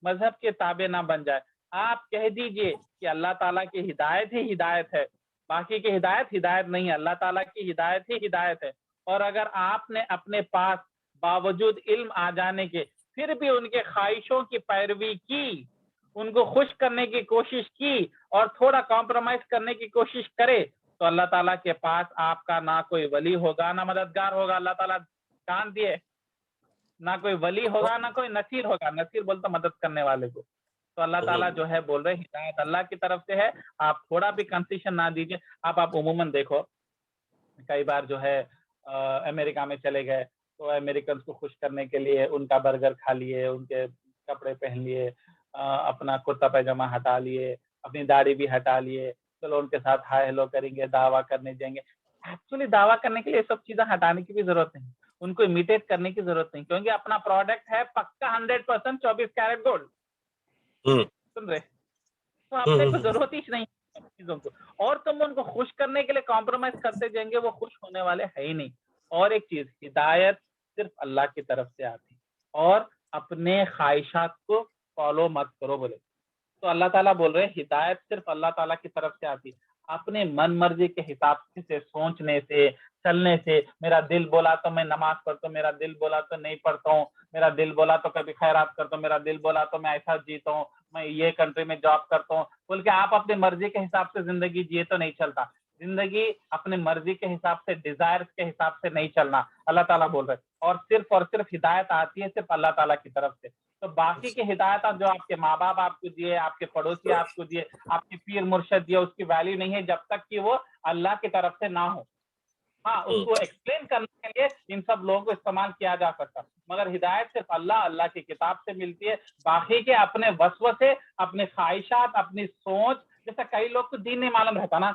मजहब के ताबे ना बन जाए। आप कह दीजिए कि अल्लाह ताला की हिदायत ही हिदायत है, बाकी की हिदायत नहीं है, अल्लाह ताला की हिदायत ही हिदायत है। और अगर आपने अपने पास बावजूद इल्म आ जाने के फिर भी उनके ख्वाहिशों की पैरवी की, उनको खुश करने की कोशिश की और थोड़ा कॉम्प्रोमाइज करने की कोशिश करे, तो अल्लाह ताला के पास आपका ना कोई वली होगा ना मददगार होगा। अल्लाह ताला कान दिए, ना कोई वली होगा ना कोई नसीर होगा। नसीर बोलता मदद करने वाले को। तो अल्लाह ताला जो है बोल रहे हिदायत अल्लाह की तरफ से है, आप थोड़ा भी कंसेशन ना दीजिए। आप उमूमन देखो, कई बार जो है अमेरिका में चले गए तो अमेरिकन को खुश करने के लिए उनका बर्गर खा लिए, उनके कपड़े पहन लिए, अपना कुर्ता पैजामा हटा लिए, अपनी दाढ़ी भी हटा लिए, चलो उनके साथ हाय हेलो करेंगे, दावा करने जाएंगे। एक्चुअली दावा करने के लिए सब चीजें हटाने की भी जरूरत नहीं, उनको इमिटेट करने की जरूरत नहीं, क्योंकि अपना प्रोडक्ट है पक्का 100% 24 कैरेट गोल्ड। सुन रहे, तो अपने को जरूरत ही नहीं चीजों को, और तुम उनको खुश करने के लिए कॉम्प्रोमाइज करते जाएंगे, वो खुश होने वाले है ही नहीं। और एक चीज, हिदायत सिर्फ अल्लाह की तरफ से आती, और अपने ख्वाहिशात को फॉलो मत करो बोले। तो अल्लाह ताला बोल रहे हिदायत सिर्फ अल्लाह ताला की तरफ से आती। अपने मन मर्जी के हिसाब से सोचने से, चलने से, मेरा दिल बोला तो मैं नमाज पढ़ता हूँ, मेरा दिल बोला तो नहीं पढ़ता हूँ, मेरा दिल बोला तो कभी खैरात करता हूँ, मेरा दिल बोला तो मैं ऐसा जीता हूँ, मैं ये कंट्री में जॉब करता हूँ बोल के आप अपनी मर्जी के हिसाब से जिंदगी जिए तो नहीं चलता। जिंदगी अपने मर्जी के हिसाब से, डिजायर के हिसाब से नहीं चलना, अल्लाह ताला बोल रहे हैं। और सिर्फ हिदायत आती है सिर्फ अल्लाह ताला की तरफ से। तो बाकी की हिदायत जो आपके माँ बाप आपको दिए, आपके पड़ोसी आपको दिए, आपके पीर मुर्शद दिए, उसकी वैल्यू नहीं है जब तक कि वो अल्लाह की तरफ से ना हो। हाँ, उसको एक्सप्लेन करने के लिए इन सब लोगों को इस्तेमाल किया जा सकता, मगर हिदायत सिर्फ अल्लाह की किताब से मिलती है। बाकी के अपने वसवसे, अपने ख्वाहिशात, अपनी सोच, जैसे कई लोग को दीन नहीं मालूम रहता ना,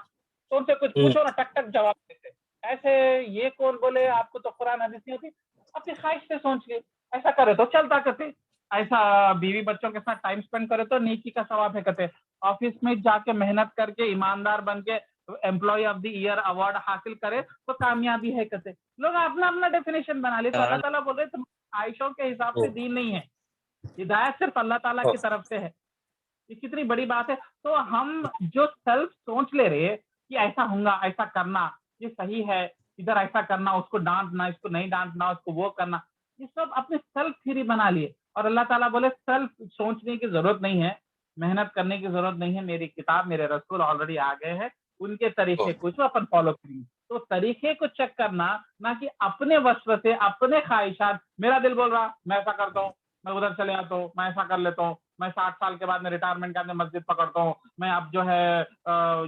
तो उनसे कुछ पूछो ना टक टक जवाब देते, ऐसे ये कौन बोले आपको तो कुरान हदीस नहीं होती, अपनी ख्वाहिश से सोच ले, ऐसा करे तो चलता कहते, ऐसा बीवी बच्चों के साथ टाइम स्पेंड करे तो नेकी का सवाब है कहते, ऑफिस में जाके मेहनत करके ईमानदार बन के employee of the year award हासिल करे तो कामयाबी है कहते। लोग अपना अपना डेफिनेशन बना ले, तो अल्लाह ताला बोल रहे तुम ख्वाहिशों के हिसाब से दीन नहीं है, हिदायत सिर्फ अल्लाह ताला की तरफ से है। ये कितनी बड़ी बात है। तो हम जो सेल्फ सोच ले रहे कि ऐसा होगा, ऐसा करना, ये सही है, इधर ऐसा करना, उसको डांटना, इसको नहीं डांटना, उसको वो करना, ये सब अपने सेल्फ थ्योरी बना लिए। और अल्लाह ताला बोले सेल्फ सोचने की जरूरत नहीं है, मेहनत करने की जरूरत नहीं है, मेरी किताब, मेरे रसूल ऑलरेडी आ गए हैं, उनके तरीके कुछ अपन फॉलो करेंगे। तो तरीके को चेक करना, ना कि अपने वस्व से, अपने ख्वाहिशात, मेरा दिल बोल रहा मैं ऐसा करता हूँ, मैं उधर चले आता हूँ, मैं ऐसा कर लेता हूँ, मैं 60 साल के बाद में रिटायरमेंट के बाद में मस्जिद पकड़ता हूँ, मैं अब जो है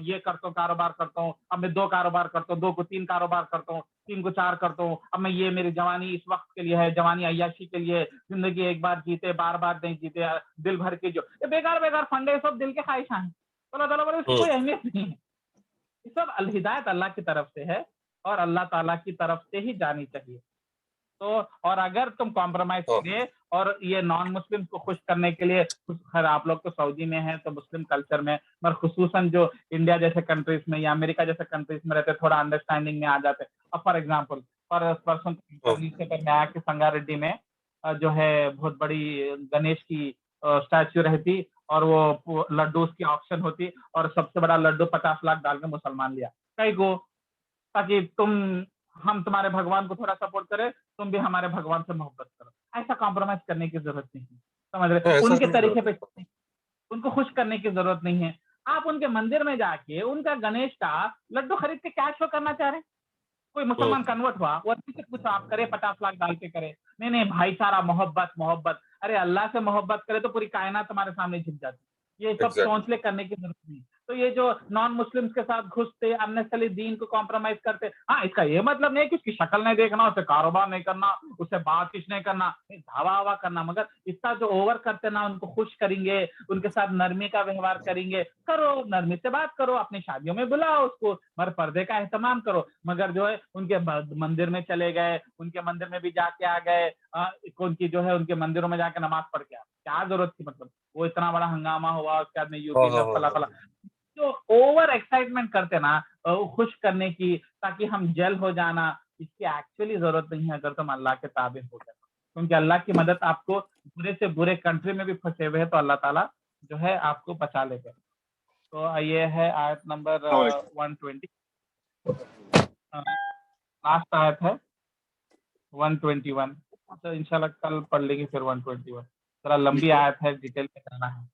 ये करता हूँ, कारोबार करता हूँ, अब मैं 2 कारोबार करता हूँ, 2 को 3 कारोबार करता हूँ, 3 को 4 करता हूँ, अब मैं ये मेरी जवानी इस वक्त के लिए है, जवानी अय्याशी के लिए, जिंदगी एक बार जीते, बार बार नहीं जीते, दिल भर के जो ये बेकार बेकार फंडे सब दिल के ख्वाहिशां हैं। तो अल्लाह ताला बोले इसकी कोई अहमियत नहीं है, ये सब हिदायत अल्लाह की तरफ से है और अल्लाह ताला की तरफ से ही जानी चाहिए। तो और अगर तुम कॉम्प्रोमाइज करिए और ये नॉन मुस्लिम को खुश करने के लिए, खैर आप लोग तो सऊदी में हैं तो मुस्लिम कल्चर में, मगर खुसूसन जो इंडिया जैसे कंट्रीज में या अमेरिका जैसे कंट्रीज में रहते थोड़ा अंडरस्टैंडिंग में आ जाते। अब फॉर एग्जाम्पल परसों न्यूज़पेपर में आया कि संगारेड्डी में जो है बहुत बड़ी गणेश की स्टैच्यू रहती और वो लड्डू उसकी ऑप्शन होती और सबसे बड़ा लड्डू 50 लाख डाल के मुसलमान लिया कई को, ताकि हम तुम्हारे भगवान को थोड़ा सपोर्ट करें, तुम भी हमारे भगवान से मोहब्बत करो। ऐसा कॉम्प्रोमाइज करने की जरूरत नहीं है, समझ रहे, ऐसा उनके नहीं तरीके होता। पे उनको खुश करने की जरूरत नहीं है। आप उनके मंदिर में जाके उनका गणेश का लड्डू खरीद के क्या शो करना चाह रहे हैं? कोई मुसलमान कन्वर्ट हुआ वो अच्छे से कुछ आप करे, 50 लाख डाल के करे, नहीं नहीं भाईचारा, मोहब्बत मोहब्बत, अरे अल्लाह से मोहब्बत करे तो पूरी कायनात तुम्हारे सामने झुक जाती, ये सब एग्जैक्टली। सोच ले करने की जरूरत नहीं। तो ये जो नॉन मुस्लिम्स के साथ घुसते, अननेसेसरी दीन को कॉम्प्रोमाइज करते, हाँ इसका ये मतलब नहीं है कि उसकी शक्ल नहीं देखना, उससे कारोबार नहीं करना, उससे बातचीत नहीं करना, धावा हवा करना, मगर इसका जो ओवर करते ना, उनको खुश करेंगे, उनके साथ नरमी का व्यवहार करेंगे, करो, नरमी से बात करो, अपनी शादियों में बुलाओ उसको, मगर पर्दे का एहतमाम करो। मगर जो है उनके मंदिर में चले गए, उनके मंदिर में भी जाके आ गए, उनकी जो है उनके मंदिरों में जाके नमाज पढ़ के आ, क्या जरूरत थी, मतलब वो इतना बड़ा हंगामा हुआ उसके बाद में हाँ यूपी में हाँ हाँ फला फला, हाँ। जो ओवर एक्साइटमेंट करते ना खुश करने की, ताकि हम जल हो जाना, इसकी एक्चुअली जरूरत नहीं है अगर तुम अल्लाह के ताबे हो गए, क्योंकि अल्लाह की मदद आपको बुरे से बुरे कंट्री में भी फंसे हुए हैं तो अल्लाह ताला जो है आपको बचा लेते हैं। तो ये है आयत नंबर 120, लास्ट आयत है 121। तो इंशाल्लाह कल पढ़ लेंगे फिर 121, थोड़ा लंबी आयत है, डिटेल में जाना है।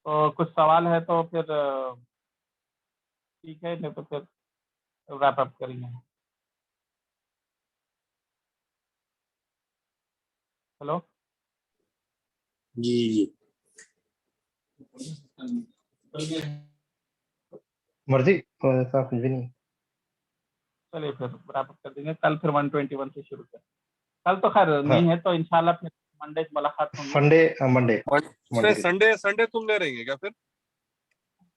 तो कुछ सवाल है तो फिर ठीक है, नहीं तो फिर रैप अप करेंगे। हेलो जी जी मर्जी ऐसा कुछ भी नहीं। चलिए फिर रैप अप कर देंगे, कल फिर 121 से शुरू करें। कल तो खैर हाँ नहीं है तो इंशाल्लाह फिर मंडे मुलाकात होंगी। Sunday Monday Sunday Sunday Sunday तुम ले रही है क्या फिर?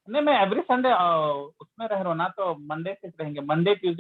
नहीं मैं एवरी संडे उसमें रह रहा हूँ ना, तो मंडे से रहेंगे, मंडे ट्यूसडे